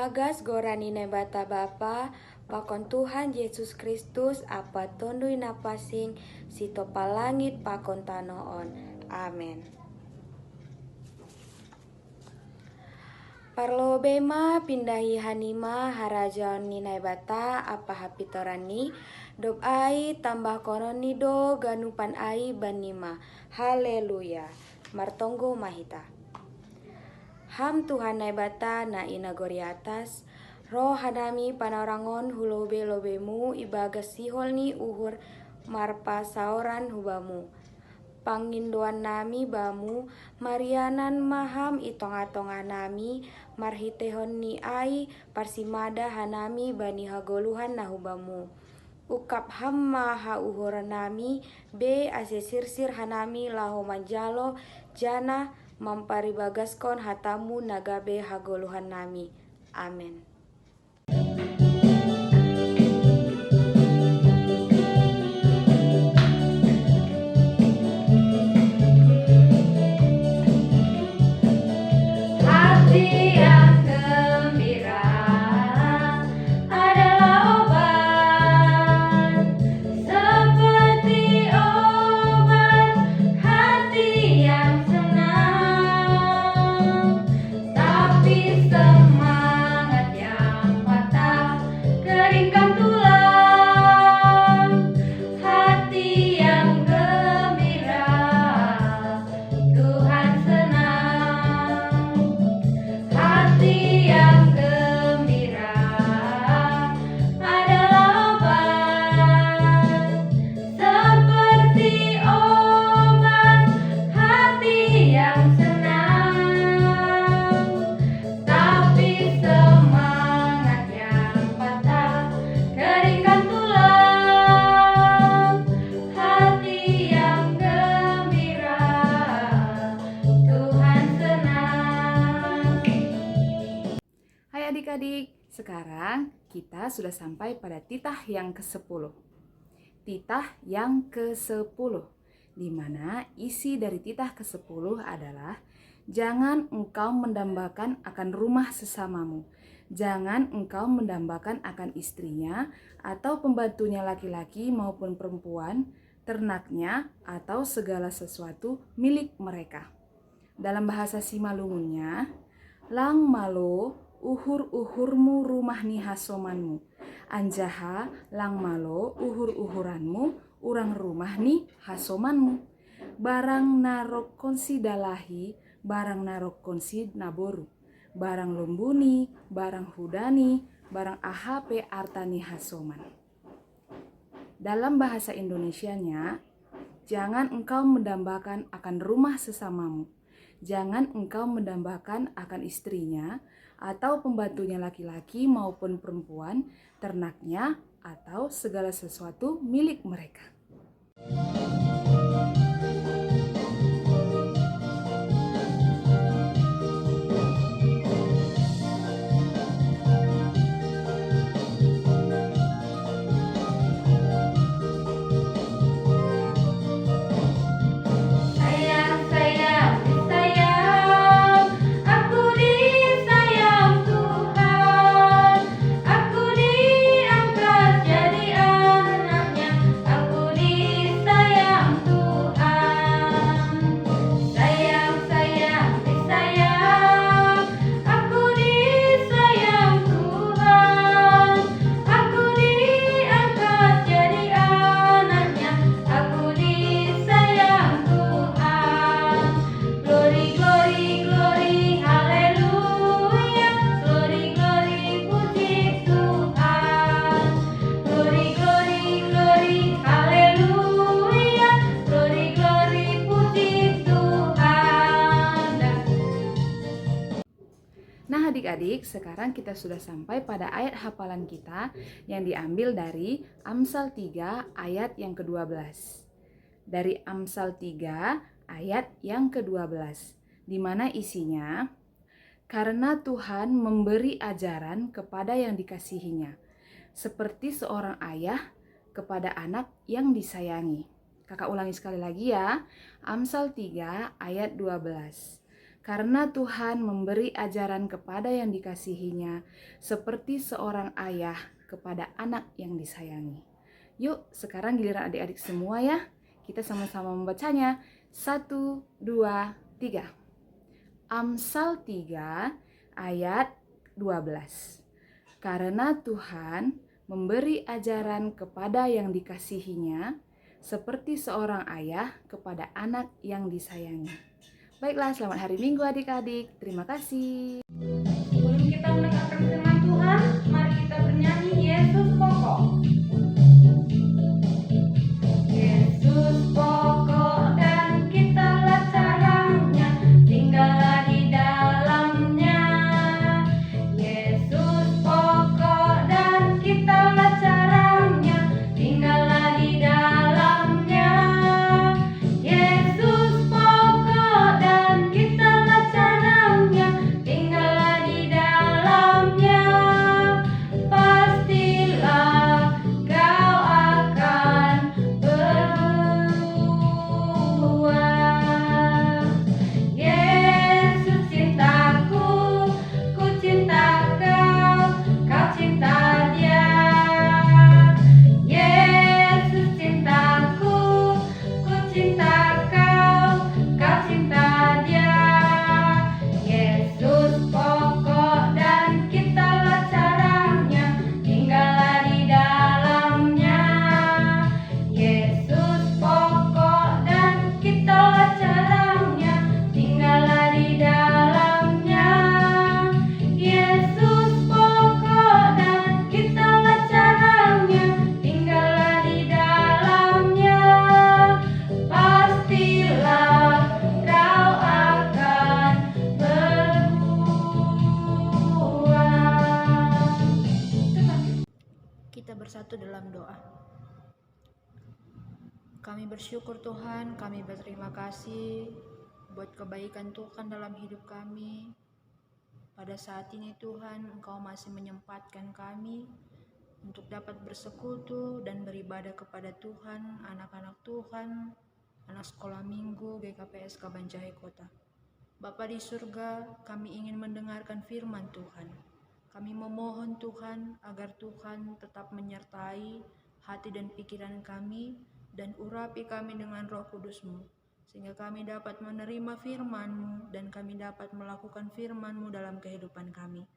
Ibagas gorani nebata Bapa, pakon Tuhan Yesus Kristus apa tondui napasing sito palangit pakon tanoon. Amin. Parlobema pindahi hanima harajaon ni nebata apa hapitorani dob ai tambah kononi do ganupan ai banima. Haleluya. Martonggo mahita. Ham Tuhan nebata na inagori atas, roh hadami panarangon hulobe-lobemu ibagas sihol ni uhur marpa saoran hubamu. Pangindoan nami bamu, marianan maham itonga-tonga nami, marhitehon ni ai parsimada hanami bani hagoluhan nahubamu. Ukap hamma hauhur nami, be asesirsir hanami laho manjalo, jana mamparibagaskan hatamu nagabe hagoluhan nami. Amin. Hati yang gembira adalah obat, seperti obat hati yang senang. Tapi semangat yang patah keringkan tulang. Hati yang gembira Tuhan senang. Hati yang gembira adalah obat, seperti obat hati yang senang. Tapi semangat yang patah keringkan tulang. Hati yang gembira Tuhan senang. Hai adik-adik, sekarang kita sudah sampai pada titah yang ke-10. Titah yang ke-10, di mana isi dari titah ke-10 adalah jangan engkau mendambakan akan rumah sesamamu. Jangan engkau mendambakan akan istrinya atau pembantunya laki-laki maupun perempuan, ternaknya atau segala sesuatu milik mereka. Dalam bahasa Simalungunnya, lang malo uhur-uhurmu rumah ni hasomanmu, anjaha lang malo uhur-uhuranmu urang rumah ni hasomanmu. Barang narok konsi dalahi, barang narok konsi naboru, barang lombuni, barang hudani, barang ahape artani hasoman. Dalam bahasa Indonesianya, jangan engkau mendambakan akan rumah sesamamu. Jangan engkau mendambakan akan istrinya atau pembantunya laki-laki maupun perempuan, ternaknya atau segala sesuatu milik mereka. Sayang, sayang, disayang, aku disayang Tuhan. Aku diangkat jadi anaknya, aku disayang Tuhan. Sayang, sayang, disayang, aku disayang Tuhan. Aku diangkat jadi anaknya, aku disayang Tuhan. Glory, glory, glory, haleluya. Glory, glory, puji Tuhan. Glory, glory, glory, haleluya. Glory, glory, puji Tuhan. Nah adik-adik, sekarang kita sudah sampai pada ayat hafalan kita yang diambil dari Amsal 3 ayat yang ke-12. Dari Amsal 3 ayat yang ke-12, di mana isinya, karena Tuhan memberi ajaran kepada yang dikasihinya, seperti seorang ayah kepada anak yang disayangi. Kakak ulangi sekali lagi ya, Amsal 3 ayat 12. Karena Tuhan memberi ajaran kepada yang dikasihinya, seperti seorang ayah kepada anak yang disayangi. Yuk, sekarang giliran adik-adik semua ya. Kita sama-sama membacanya. 1, 2, 3. Amsal 3 ayat 12. Karena Tuhan memberi ajaran kepada yang dikasihinya, seperti seorang ayah kepada anak yang disayangi. Baiklah, selamat hari Minggu adik-adik. Terima kasih. Sebelum kita mendengarkan firman Tuhan, mari kita bernyanyi Yesus pokok. Yesus pokok dan kitalah caranya, tinggallah di dalamnya. Yesus pokok dan kitalah caranya, tinggallah di dalamnya. Yesus pokok dan kitalah caranya, tinggallah di dalamnya. Pastilah kau akan berbuah. Yesus cintaku, ku cinta kau, kau cinta Dia. Yesus cintaku, ku cinta kau, kau cinta Dia. Yesus pokok dan kitalah caranya, tinggallah di dalamnya. Yesus pokok dan kitalah caranya, tinggallah di dalamnya. Yesus pokok dan kitalah caranya, tinggallah di dalamnya. Pastilah kau akan berbuah. Kita bersatu dalam doa. Kami bersyukur Tuhan, kami berterima kasih buat kebaikan Tuhan dalam hidup kami. Pada saat ini Tuhan, Engkau masih menyempatkan kami untuk dapat bersekutu dan beribadah kepada Tuhan, anak-anak Tuhan, anak sekolah minggu GKPS Kabanjahe Kota. Bapa di surga, kami ingin mendengarkan firman Tuhan. Kami memohon Tuhan agar Tuhan tetap menyertai hati dan pikiran kami dan urapi kami dengan Roh Kudus-Mu, sehingga kami dapat menerima firman-Mu dan kami dapat melakukan firman-Mu dalam kehidupan kami.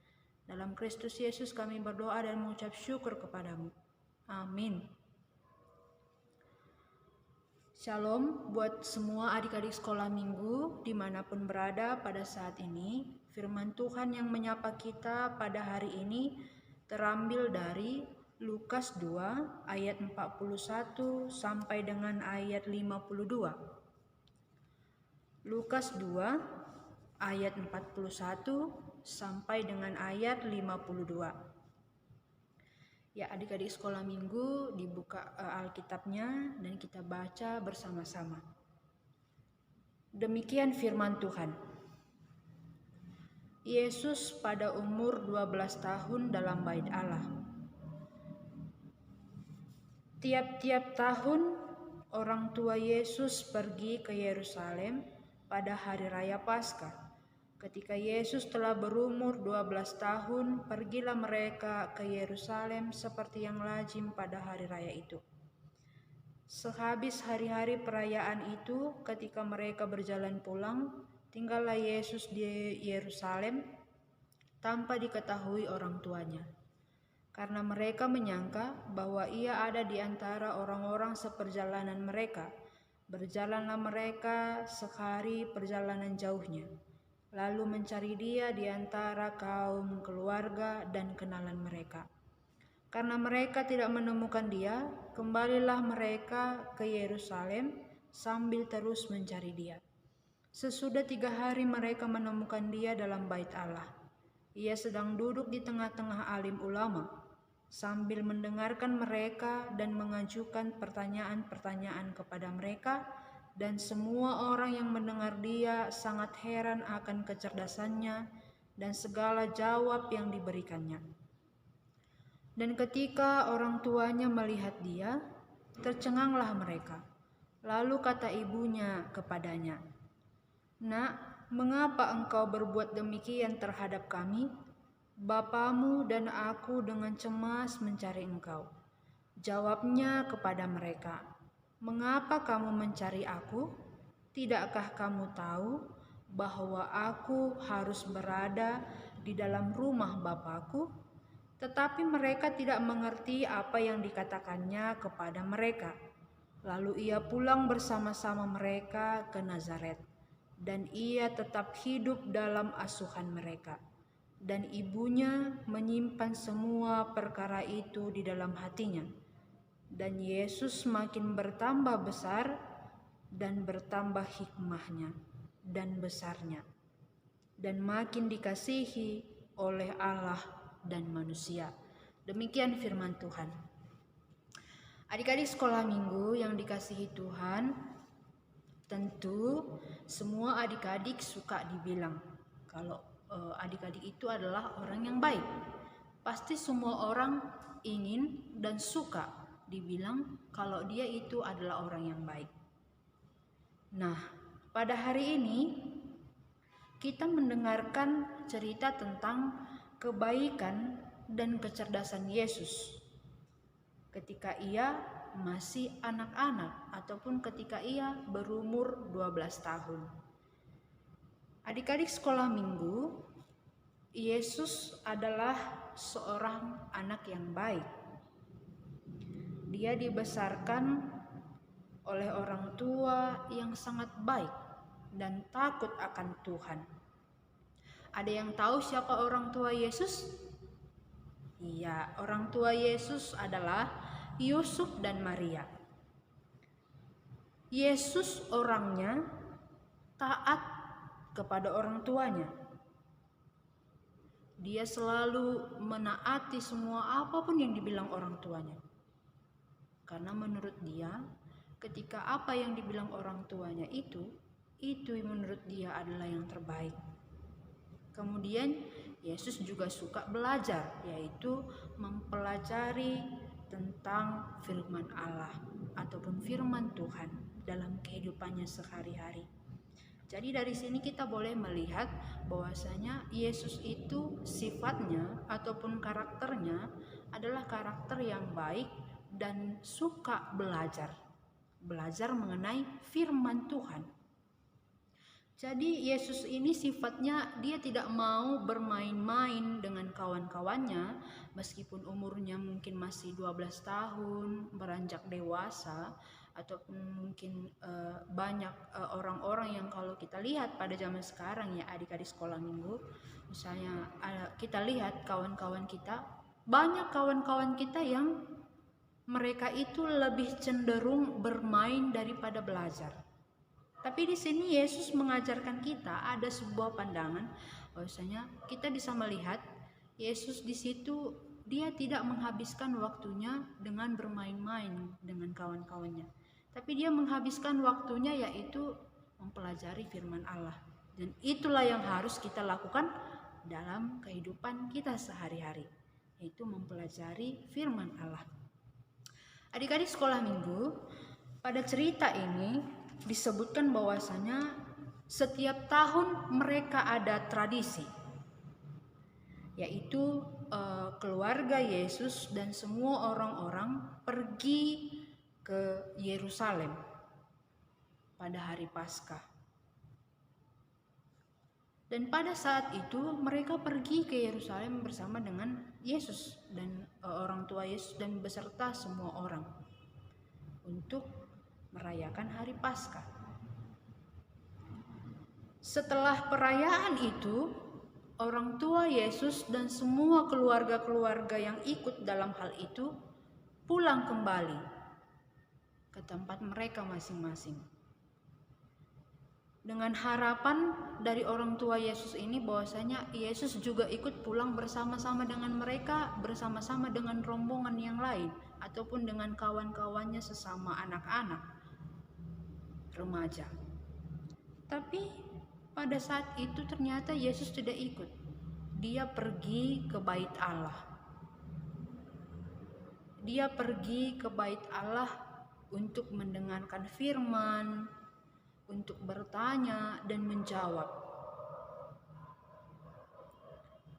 Dalam Kristus Yesus kami berdoa dan mengucap syukur kepadamu. Amin. Shalom buat semua adik-adik sekolah minggu dimanapun berada pada saat ini. Firman Tuhan yang menyapa kita pada hari ini terambil dari Lukas 2 ayat 41 sampai dengan ayat 52. Lukas 2 ayat 41 sampai dengan ayat 52. Ya, adik-adik sekolah minggu dibuka Alkitabnya dan kita baca bersama-sama. Demikian firman Tuhan. Yesus pada umur 12 tahun dalam bait Allah. Tiap-tiap tahun orang tua Yesus pergi ke Yerusalem pada hari raya Paskah. Ketika Yesus telah berumur 12 tahun, pergilah mereka ke Yerusalem seperti yang lazim pada hari raya itu. Sehabis hari-hari perayaan itu, ketika mereka berjalan pulang, tinggallah Yesus di Yerusalem tanpa diketahui orang tuanya. Karena mereka menyangka bahwa ia ada di antara orang-orang seperjalanan mereka. Berjalanlah mereka sehari perjalanan jauhnya, lalu mencari dia di antara kaum keluarga dan kenalan mereka. Karena mereka tidak menemukan dia, kembalilah mereka ke Yerusalem sambil terus mencari dia. Sesudah 3 hari mereka menemukan dia dalam bait Allah. Ia sedang duduk di tengah-tengah alim ulama, sambil mendengarkan mereka dan mengajukan pertanyaan-pertanyaan kepada mereka, dan semua orang yang mendengar dia sangat heran akan kecerdasannya dan segala jawab yang diberikannya. Dan ketika orang tuanya melihat dia, tercenganglah mereka. Lalu kata ibunya kepadanya, "Nak, mengapa engkau berbuat demikian terhadap kami? Bapamu dan aku dengan cemas mencari engkau. Jawabnya kepada mereka, mengapa kamu mencari aku? Tidakkah kamu tahu bahwa aku harus berada di dalam rumah Bapakku? Tetapi mereka tidak mengerti apa yang dikatakannya kepada mereka. Lalu ia pulang bersama-sama mereka ke Nazaret, dan ia tetap hidup dalam asuhan mereka. Dan ibunya menyimpan semua perkara itu di dalam hatinya. Dan Yesus makin bertambah besar dan bertambah hikmahnya dan besarnya, dan makin dikasihi oleh Allah dan manusia. Demikian firman Tuhan. Adik-adik sekolah minggu yang dikasihi Tuhan, tentu semua adik-adik suka dibilang kalau adik-adik itu adalah orang yang baik. Pasti semua orang ingin dan suka dibilang kalau dia itu adalah orang yang baik. Nah, pada hari ini kita mendengarkan cerita tentang kebaikan dan kecerdasan Yesus ketika ia masih anak-anak ataupun ketika ia berumur 12 tahun. Adik-adik sekolah minggu, Yesus adalah seorang anak yang baik. Dia dibesarkan oleh orang tua yang sangat baik dan takut akan Tuhan. Ada yang tahu siapa orang tua Yesus? Iya, orang tua Yesus adalah Yusuf dan Maria. Yesus orangnya taat kepada orang tuanya. Dia selalu menaati semua apapun yang dibilang orang tuanya. Karena menurut dia, ketika apa yang dibilang orang tuanya itu menurut dia adalah yang terbaik. Kemudian Yesus juga suka belajar, yaitu mempelajari tentang firman Allah ataupun firman Tuhan dalam kehidupannya sehari-hari. Jadi dari sini kita boleh melihat bahwasanya Yesus itu sifatnya ataupun karakternya adalah karakter yang baik dan suka belajar mengenai firman Tuhan. Jadi Yesus ini sifatnya dia tidak mau bermain-main dengan kawan-kawannya meskipun umurnya mungkin masih 12 tahun, beranjak dewasa, ataupun mungkin banyak orang-orang yang kalau kita lihat pada zaman sekarang ya adik-adik sekolah minggu, misalnya kita lihat kawan-kawan kita, banyak kawan-kawan kita yang mereka itu lebih cenderung bermain daripada belajar. Tapi di sini Yesus mengajarkan kita ada sebuah pandangan bahwasanya kita bisa melihat Yesus di situ dia tidak menghabiskan waktunya dengan bermain-main dengan kawan-kawannya. Tapi dia menghabiskan waktunya yaitu mempelajari firman Allah. Dan itulah yang harus kita lakukan dalam kehidupan kita sehari-hari, yaitu mempelajari firman Allah. Adik-adik sekolah minggu, pada cerita ini disebutkan bahwasanya setiap tahun mereka ada tradisi, yaitu keluarga Yesus dan semua orang-orang pergi ke Yerusalem pada hari Paskah. Dan pada saat itu mereka pergi ke Yerusalem bersama dengan Yesus dan orang tua Yesus dan beserta semua orang untuk merayakan hari Paskah. Setelah perayaan itu, orang tua Yesus dan semua keluarga-keluarga yang ikut dalam hal itu pulang kembali ke tempat mereka masing-masing. Dengan harapan dari orang tua Yesus ini bahwasanya Yesus juga ikut pulang bersama-sama dengan mereka, bersama-sama dengan rombongan yang lain ataupun dengan kawan-kawannya sesama anak-anak remaja. Tapi pada saat itu ternyata Yesus tidak ikut. Dia pergi ke bait Allah. Dia pergi ke bait Allah untuk mendengarkan firman, untuk bertanya dan menjawab.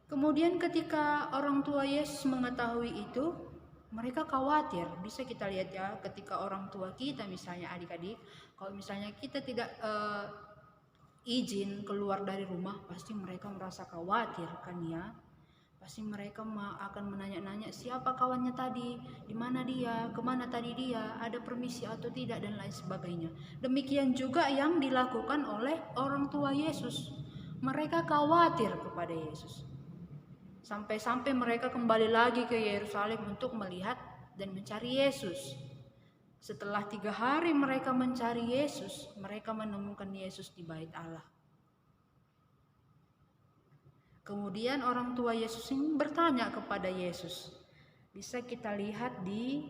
Kemudian ketika orang tua Yesus mengetahui itu, mereka khawatir. Bisa kita lihat ya, ketika orang tua kita misalnya adik-adik, kalau misalnya kita tidak izin keluar dari rumah, pasti mereka merasa khawatir kan ya. Pasti mereka akan menanya-nanya siapa kawannya tadi, di mana dia, kemana tadi dia, ada permisi atau tidak, dan lain sebagainya. Demikian juga yang dilakukan oleh orang tua Yesus. Mereka khawatir kepada Yesus. Sampai-sampai mereka kembali lagi ke Yerusalem untuk melihat dan mencari Yesus. Setelah 3 hari mereka mencari Yesus, mereka menemukan Yesus di bait Allah. Kemudian orang tua Yesus ini bertanya kepada Yesus. Bisa kita lihat di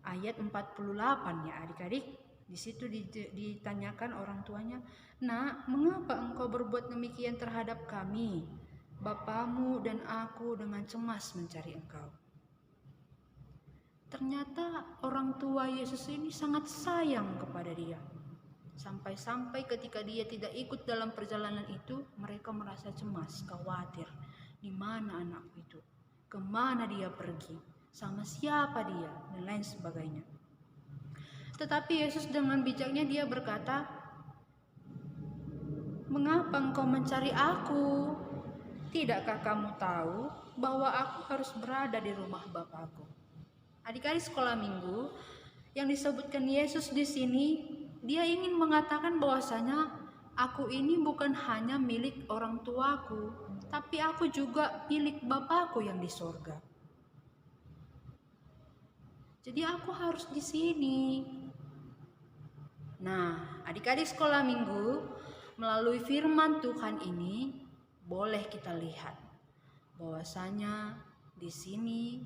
ayat 48 ya adik-adik. Di situ ditanyakan orang tuanya, "Nak, mengapa engkau berbuat demikian terhadap kami? Bapamu dan aku dengan cemas mencari engkau." Ternyata orang tua Yesus ini sangat sayang kepada dia. Sampai-sampai ketika dia tidak ikut dalam perjalanan itu, mereka merasa cemas, khawatir. Di mana anakku itu? Kemana dia pergi? Sama siapa dia? Dan lain sebagainya. Tetapi Yesus dengan bijaknya dia berkata, "Mengapa engkau mencari aku? Tidakkah kamu tahu bahwa aku harus berada di rumah Bapakku?" Adik-adik sekolah minggu, yang disebutkan Yesus di sini, dia ingin mengatakan bahwasanya aku ini bukan hanya milik orang tuaku, tapi aku juga milik Bapakku yang di sorga. Jadi aku harus di sini. Nah, adik-adik sekolah minggu, melalui firman Tuhan ini boleh kita lihat bahwasanya di sini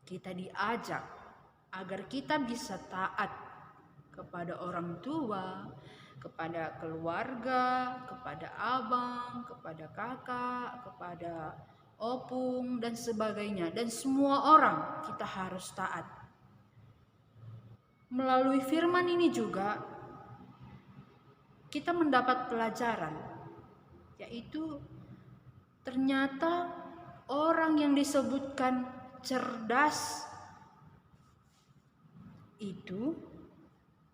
kita diajak agar kita bisa taat kepada orang tua, kepada keluarga, kepada abang, kepada kakak, kepada opung dan sebagainya, dan semua orang kita harus taat. Melalui firman ini juga kita mendapat pelajaran, yaitu ternyata orang yang disebutkan cerdas itu,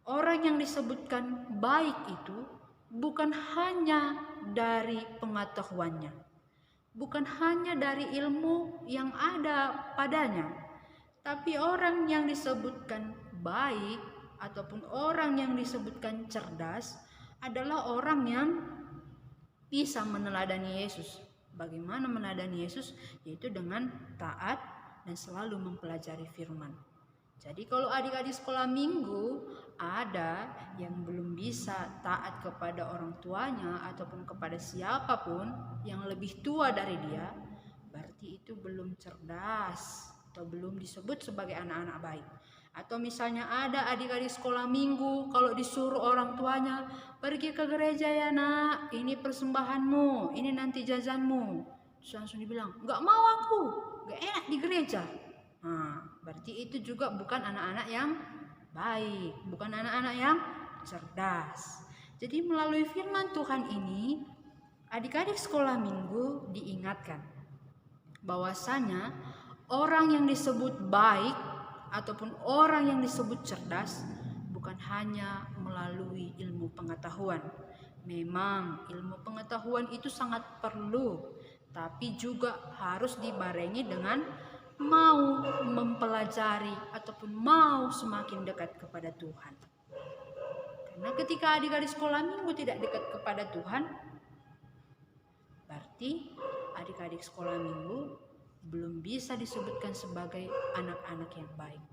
orang yang disebutkan baik itu bukan hanya dari pengetahuannya, bukan hanya dari ilmu yang ada padanya, tapi orang yang disebutkan baik ataupun orang yang disebutkan cerdas adalah orang yang bisa meneladani Yesus. Bagaimana meneladani Yesus? Yaitu dengan taat dan selalu mempelajari firman. Jadi kalau adik-adik sekolah minggu ada yang belum bisa taat kepada orang tuanya ataupun kepada siapapun yang lebih tua dari dia, berarti itu belum cerdas atau belum disebut sebagai anak-anak baik. Atau misalnya ada adik-adik sekolah minggu, kalau disuruh orang tuanya, "Pergi ke gereja ya nak, ini persembahanmu, ini nanti jajanmu." Terus langsung dibilang, "Gak mau aku, gak enak di gereja." Nah, berarti itu juga bukan anak-anak yang baik, bukan anak-anak yang cerdas. Jadi melalui firman Tuhan ini, adik-adik sekolah minggu diingatkan bahwasanya orang yang disebut baik ataupun orang yang disebut cerdas bukan hanya melalui ilmu pengetahuan. Memang ilmu pengetahuan itu sangat perlu, tapi juga harus dibarengi dengan mau mempelajari ataupun mau semakin dekat kepada Tuhan. Karena ketika adik-adik sekolah minggu tidak dekat kepada Tuhan, berarti adik-adik sekolah minggu belum bisa disebutkan sebagai anak-anak yang baik.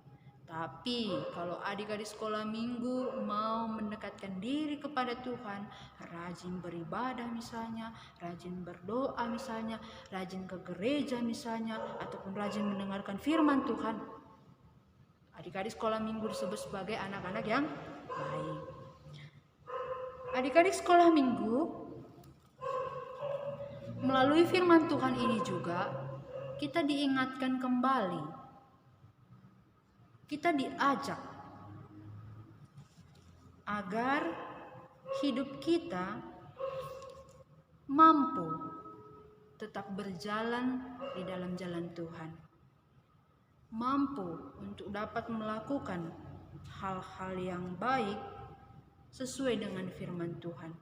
Tapi kalau adik-adik sekolah minggu mau mendekatkan diri kepada Tuhan, rajin beribadah misalnya, rajin berdoa misalnya, rajin ke gereja misalnya, ataupun rajin mendengarkan firman Tuhan, adik-adik sekolah minggu disebut sebagai anak-anak yang baik. Adik-adik sekolah minggu melalui firman Tuhan ini juga kita diingatkan kembali, kita diajak agar hidup kita mampu tetap berjalan di dalam jalan Tuhan, mampu untuk dapat melakukan hal-hal yang baik sesuai dengan firman Tuhan,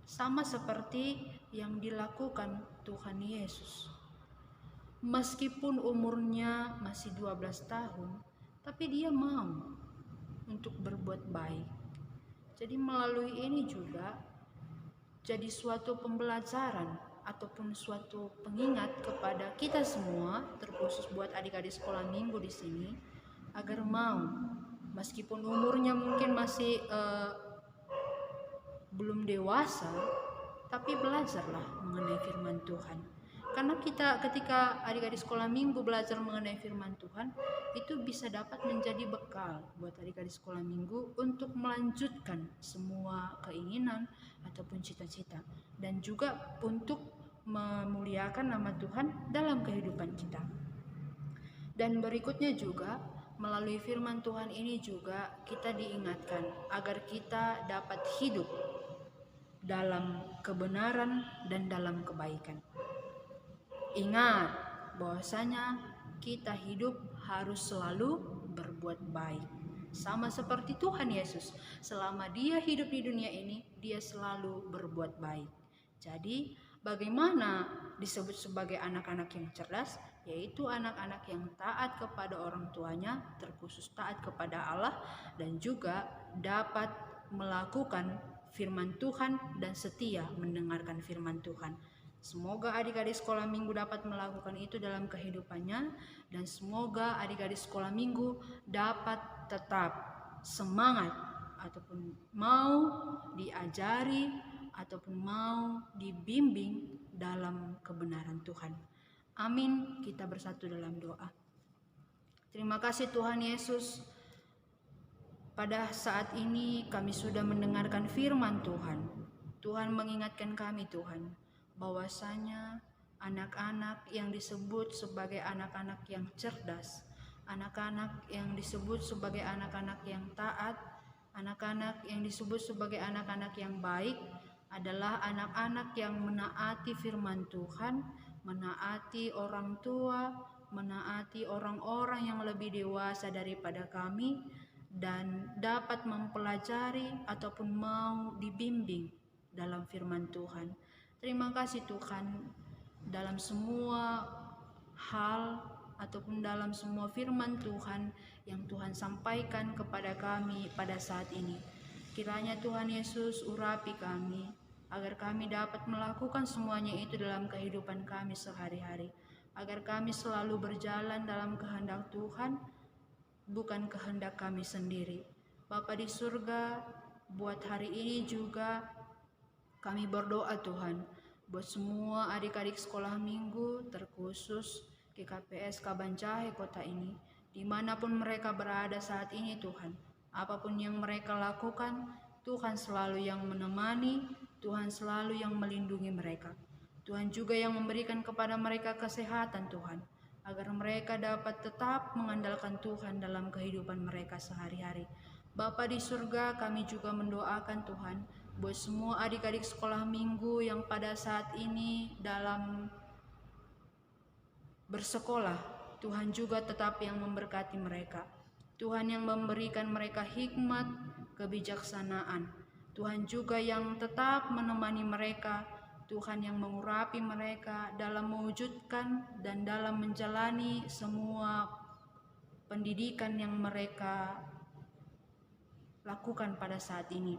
sama seperti yang dilakukan Tuhan Yesus. Meskipun umurnya masih 12 tahun, tapi dia mau untuk berbuat baik. Jadi melalui ini juga jadi suatu pembelajaran ataupun suatu pengingat kepada kita semua, terkhusus buat adik-adik sekolah minggu di sini, agar mau, meskipun umurnya mungkin masih belum dewasa, tapi belajarlah mengenai firman Tuhan. Karena kita ketika adik-adik sekolah minggu belajar mengenai firman Tuhan, itu bisa dapat menjadi bekal buat adik-adik sekolah minggu untuk melanjutkan semua keinginan ataupun cita-cita, dan juga untuk memuliakan nama Tuhan dalam kehidupan kita. Dan berikutnya juga, melalui firman Tuhan ini juga kita diingatkan agar kita dapat hidup dalam kebenaran dan dalam kebaikan. Ingat bahwasanya kita hidup harus selalu berbuat baik. Sama seperti Tuhan Yesus, selama dia hidup di dunia ini, dia selalu berbuat baik. Jadi, bagaimana disebut sebagai anak-anak yang cerdas? Yaitu anak-anak yang taat kepada orang tuanya, terkhusus taat kepada Allah, dan juga dapat melakukan firman Tuhan dan setia mendengarkan firman Tuhan. Semoga adik-adik sekolah minggu dapat melakukan itu dalam kehidupannya, dan semoga adik-adik sekolah minggu dapat tetap semangat ataupun mau diajari ataupun mau dibimbing dalam kebenaran Tuhan. Amin. Kita bersatu dalam doa. Terima kasih Tuhan Yesus. Pada saat ini kami sudah mendengarkan firman Tuhan. Tuhan mengingatkan kami Tuhan, bahwasanya anak-anak yang disebut sebagai anak-anak yang cerdas, anak-anak yang disebut sebagai anak-anak yang taat, anak-anak yang disebut sebagai anak-anak yang baik adalah anak-anak yang menaati firman Tuhan, menaati orang tua, menaati orang-orang yang lebih dewasa daripada kami, dan dapat mempelajari ataupun mau dibimbing dalam firman Tuhan. Terima kasih Tuhan, dalam semua hal ataupun dalam semua firman Tuhan yang Tuhan sampaikan kepada kami pada saat ini. Kiranya Tuhan Yesus urapi kami, agar kami dapat melakukan semuanya itu dalam kehidupan kami sehari-hari. Agar kami selalu berjalan dalam kehendak Tuhan, bukan kehendak kami sendiri. Bapa di surga, buat hari ini juga kami berdoa Tuhan, buat semua adik-adik sekolah minggu, terkhusus GKPS Kabanjahe kota ini, dimanapun mereka berada saat ini Tuhan. Apapun yang mereka lakukan, Tuhan selalu yang menemani, Tuhan selalu yang melindungi mereka. Tuhan juga yang memberikan kepada mereka kesehatan Tuhan, agar mereka dapat tetap mengandalkan Tuhan dalam kehidupan mereka sehari-hari. Bapa di surga, kami juga mendoakan Tuhan, buat semua adik-adik sekolah minggu yang pada saat ini dalam bersekolah, Tuhan juga tetap yang memberkati mereka. Tuhan yang memberikan mereka hikmat, kebijaksanaan. Tuhan juga yang tetap menemani mereka. Tuhan yang mengurapi mereka dalam mewujudkan dan dalam menjalani semua pendidikan yang mereka lakukan pada saat ini,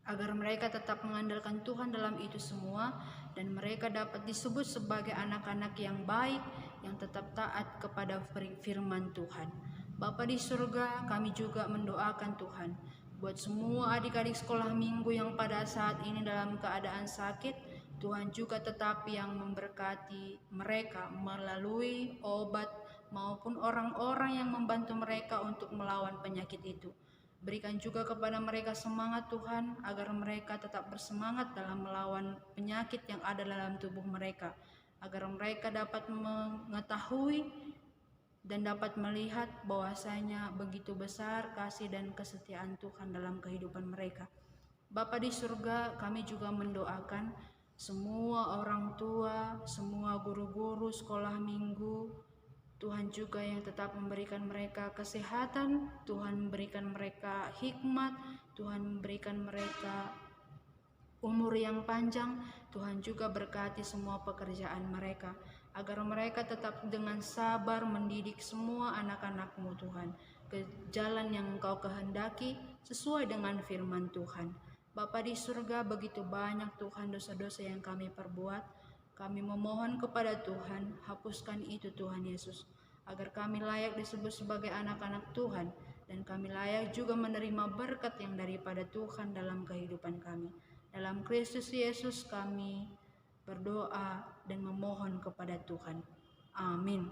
agar mereka tetap mengandalkan Tuhan dalam itu semua, dan mereka dapat disebut sebagai anak-anak yang baik, yang tetap taat kepada firman Tuhan. Bapa di surga, kami juga mendoakan Tuhan, buat semua adik-adik sekolah minggu yang pada saat ini dalam keadaan sakit, Tuhan juga tetap yang memberkati mereka melalui obat maupun orang-orang yang membantu mereka untuk melawan penyakit itu. Berikan juga kepada mereka semangat Tuhan, agar mereka tetap bersemangat dalam melawan penyakit yang ada dalam tubuh mereka, agar mereka dapat mengetahui dan dapat melihat bahwasanya begitu besar kasih dan kesetiaan Tuhan dalam kehidupan mereka. Bapa di surga, kami juga mendoakan semua orang tua, semua guru-guru sekolah minggu. Tuhan juga yang tetap memberikan mereka kesehatan, Tuhan memberikan mereka hikmat, Tuhan memberikan mereka umur yang panjang. Tuhan juga berkati semua pekerjaan mereka, agar mereka tetap dengan sabar mendidik semua anak-anak-Mu Tuhan ke jalan yang Engkau kehendaki sesuai dengan firman Tuhan. Bapa di surga, begitu banyak Tuhan dosa-dosa yang kami perbuat. Kami memohon kepada Tuhan, hapuskan itu Tuhan Yesus, agar kami layak disebut sebagai anak-anak Tuhan, dan kami layak juga menerima berkat yang daripada Tuhan dalam kehidupan kami. Dalam Kristus Yesus kami berdoa dan memohon kepada Tuhan. Amin.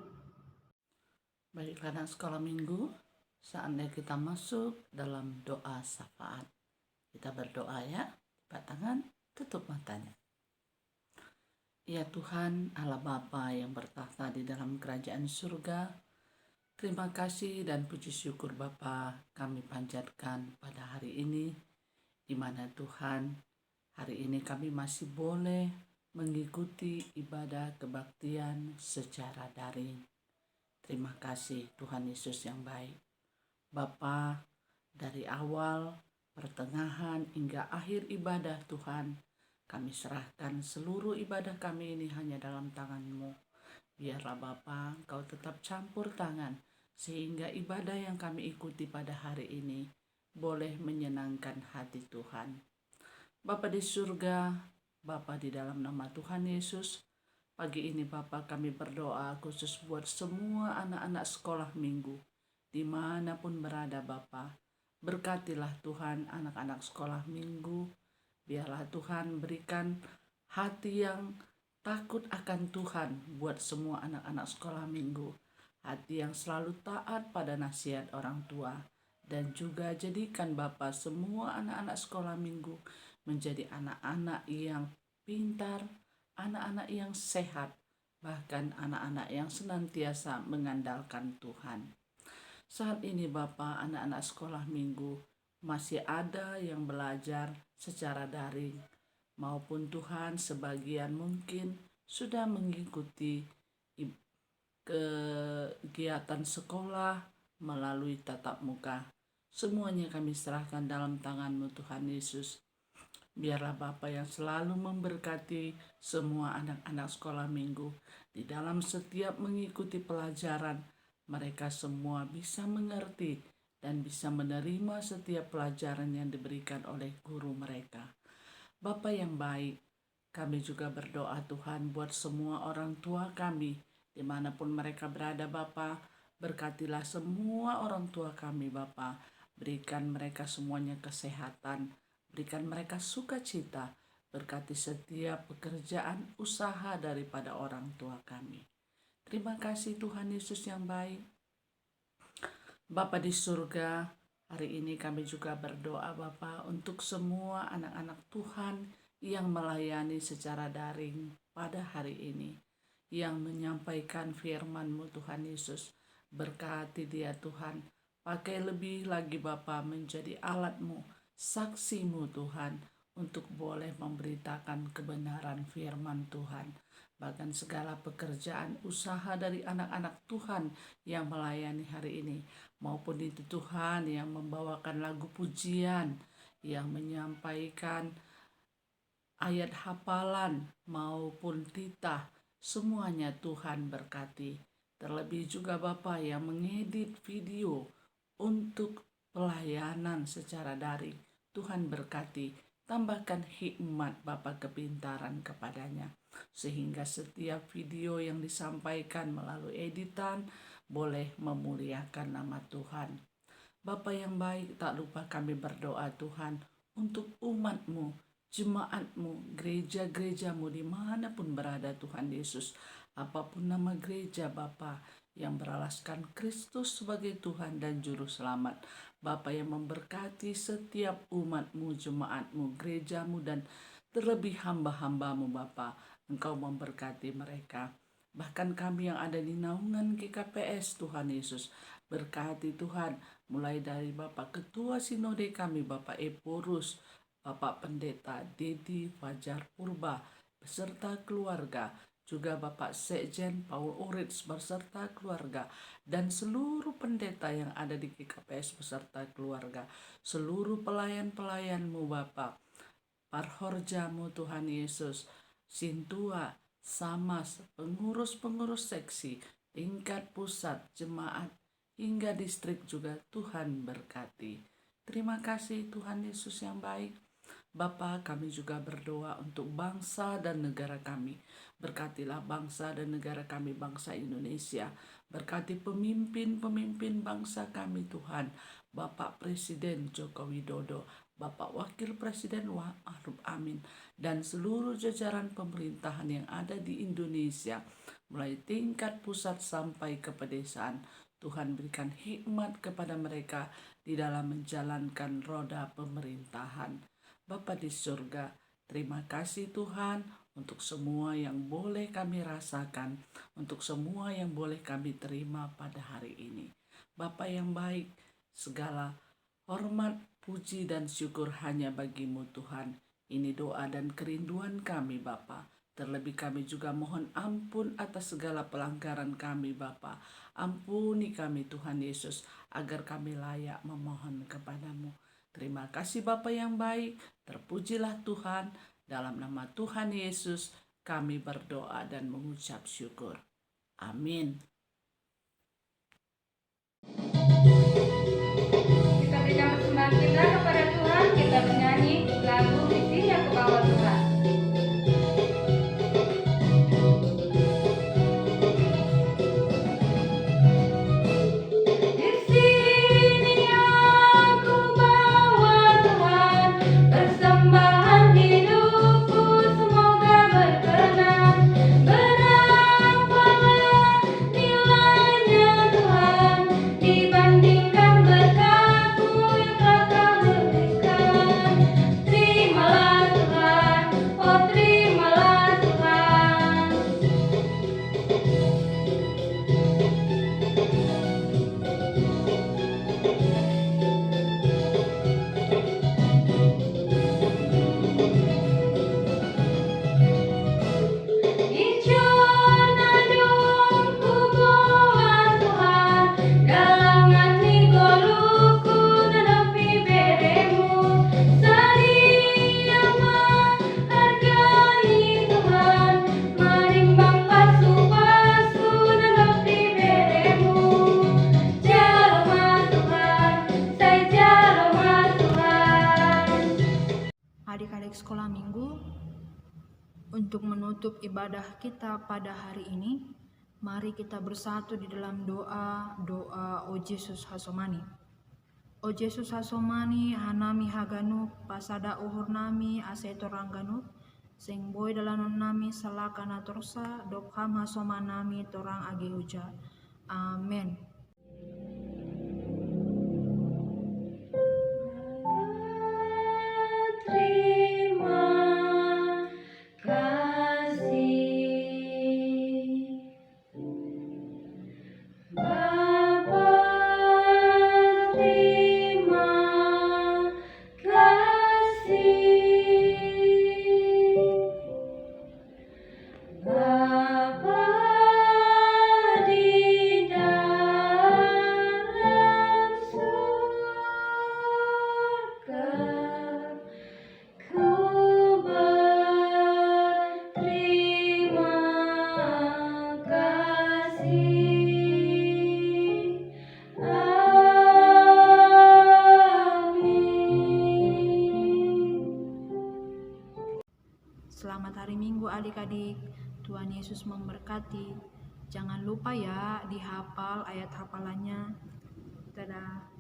Baiklah anak sekolah minggu, saatnya kita masuk dalam doa syafaat. Kita berdoa ya, lipat tangan, tutup matanya. Ya Tuhan, Allah Bapa yang bertahta di dalam kerajaan surga, terima kasih dan puji syukur Bapa kami panjatkan pada hari ini, di mana Tuhan, hari ini kami masih boleh mengikuti ibadah kebaktian secara daring. Terima kasih Tuhan Yesus yang baik. Bapa, dari awal, pertengahan, hingga akhir ibadah Tuhan, kami serahkan seluruh ibadah kami ini hanya dalam tangan-Mu. Biarlah Bapa, Engkau tetap campur tangan, sehingga ibadah yang kami ikuti pada hari ini boleh menyenangkan hati Tuhan. Bapa di surga, Bapa di dalam nama Tuhan Yesus, pagi ini Bapa kami berdoa khusus buat semua anak-anak sekolah minggu, dimanapun berada Bapa. Berkatilah Tuhan anak-anak sekolah minggu, biarlah Tuhan berikan hati yang takut akan Tuhan buat semua anak-anak sekolah minggu, hati yang selalu taat pada nasihat orang tua, dan juga jadikan Bapa semua anak-anak sekolah minggu menjadi anak-anak yang pintar, anak-anak yang sehat, bahkan anak-anak yang senantiasa mengandalkan Tuhan. Saat ini Bapa, anak-anak sekolah minggu masih ada yang belajar secara daring, maupun Tuhan sebagian mungkin sudah mengikuti kegiatan sekolah melalui tatap muka. Semuanya kami serahkan dalam tangan-Mu Tuhan Yesus. Biarlah Bapa yang selalu memberkati semua anak-anak sekolah minggu di dalam setiap mengikuti pelajaran. Mereka semua bisa mengerti dan bisa menerima setiap pelajaran yang diberikan oleh guru mereka. Bapa yang baik, kami juga berdoa Tuhan buat semua orang tua kami, dimanapun mereka berada Bapa. Berkatilah semua orang tua kami Bapa. Berikan mereka semuanya kesehatan, berikan mereka sukacita, berkati setiap pekerjaan usaha daripada orang tua kami. Terima kasih Tuhan Yesus yang baik. Bapa di surga, hari ini kami juga berdoa Bapa untuk semua anak-anak Tuhan yang melayani secara daring pada hari ini, yang menyampaikan firman-Mu Tuhan Yesus. Berkati dia Tuhan, pakai lebih lagi Bapa menjadi alat-Mu, saksi-Mu Tuhan, untuk boleh memberitakan kebenaran firman Tuhan. Bahkan segala pekerjaan usaha dari anak-anak Tuhan yang melayani hari ini, maupun itu Tuhan yang membawakan lagu pujian, yang menyampaikan ayat hafalan maupun titah, semuanya Tuhan berkati. Terlebih juga Bapa yang mengedit video untuk pelayanan secara daring, Tuhan berkati. Tambahkan hikmat Bapa kepintaran kepadanya, sehingga setiap video yang disampaikan melalui editan boleh memuliakan nama Tuhan. Bapa yang baik, tak lupa kami berdoa Tuhan untuk umat-Mu, jemaat-Mu, gereja-gereja-Mu dimanapun berada Tuhan Yesus. Apapun nama gereja Bapa yang beralaskan Kristus sebagai Tuhan dan Juru Selamat. Bapa yang memberkati setiap umat-Mu, jemaat-Mu, gereja-Mu, dan terlebih hamba-hamba-Mu Bapa. Engkau memberkati mereka. Bahkan kami yang ada di naungan GKPS Tuhan Yesus. Berkati Tuhan, mulai dari Bapak Ketua Sinode kami, Bapak Epurus, Bapak Pendeta Dedi Fajar Purba, beserta keluarga, juga Bapak Sekjen Paul Orits beserta keluarga, dan seluruh pendeta yang ada di GKPS beserta keluarga, seluruh pelayan-pelayan-Mu Bapak, Parhorjamu Tuhan Yesus, Sintua, Samas, pengurus-pengurus seksi, tingkat pusat, jemaat, hingga distrik juga Tuhan berkati. Terima kasih Tuhan Yesus yang baik. Bapa, kami juga berdoa untuk bangsa dan negara kami. Berkatilah bangsa dan negara kami, bangsa Indonesia. Berkati pemimpin-pemimpin bangsa kami Tuhan. Bapak Presiden Joko Widodo, Bapak Wakil Presiden Ma'ruf Amin, dan seluruh jajaran pemerintahan yang ada di Indonesia, mulai tingkat pusat sampai ke pedesaan. Tuhan berikan hikmat kepada mereka di dalam menjalankan roda pemerintahan. Bapa di surga, terima kasih Tuhan untuk semua yang boleh kami rasakan, untuk semua yang boleh kami terima pada hari ini. Bapa yang baik, segala hormat, puji, dan syukur hanya bagi-Mu Tuhan. Ini doa dan kerinduan kami Bapa. Terlebih kami juga mohon ampun atas segala pelanggaran kami Bapa. Ampuni kami Tuhan Yesus, agar kami layak memohon kepadamu. Terima kasih Bapa yang baik, terpujilah Tuhan. Dalam nama Tuhan Yesus kami berdoa dan mengucap syukur. Amin. Kita berikan persembahan kita kepada Tuhan. Kita bernyanyi lagu Misi Aku Bawa Tuhan. Di sini aku bawa Tuhan, persembahan hidupku semoga berkenan. Berapalah nilainya Tuhan dibandingkan berkat-Mu yang telah Kau berikan. Terimalah Tuhan, oh terimalah Tuhan. Injonadongku bawa Tuhan, galangan nigoluku nenepi beremu. Sadia menghargai Tuhan, marimbang pasu-pasu nenepi beremu. Jalma Tuhan, saya jalma Tuhan. Adik-adik sekolah minggu, untuk menutup ibadah kita pada hari ini, mari kita bersatu di dalam doa O Yesus Hasomani. O Yesus Hasomani, hanami haganu pasada uhur nami aseto rangganu, sing boy dalanon nami salakana torsa dokham hasomanami torang agi huja. Amin. Terima kasih Bapa, terima kasih Bapa di dalam surga. Ku berterima kasih. Amin. Selamat hari Minggu adik-adik. Tuhan Yesus memberkati. Jangan lupa ya dihafal ayat hafalannya. Dadah.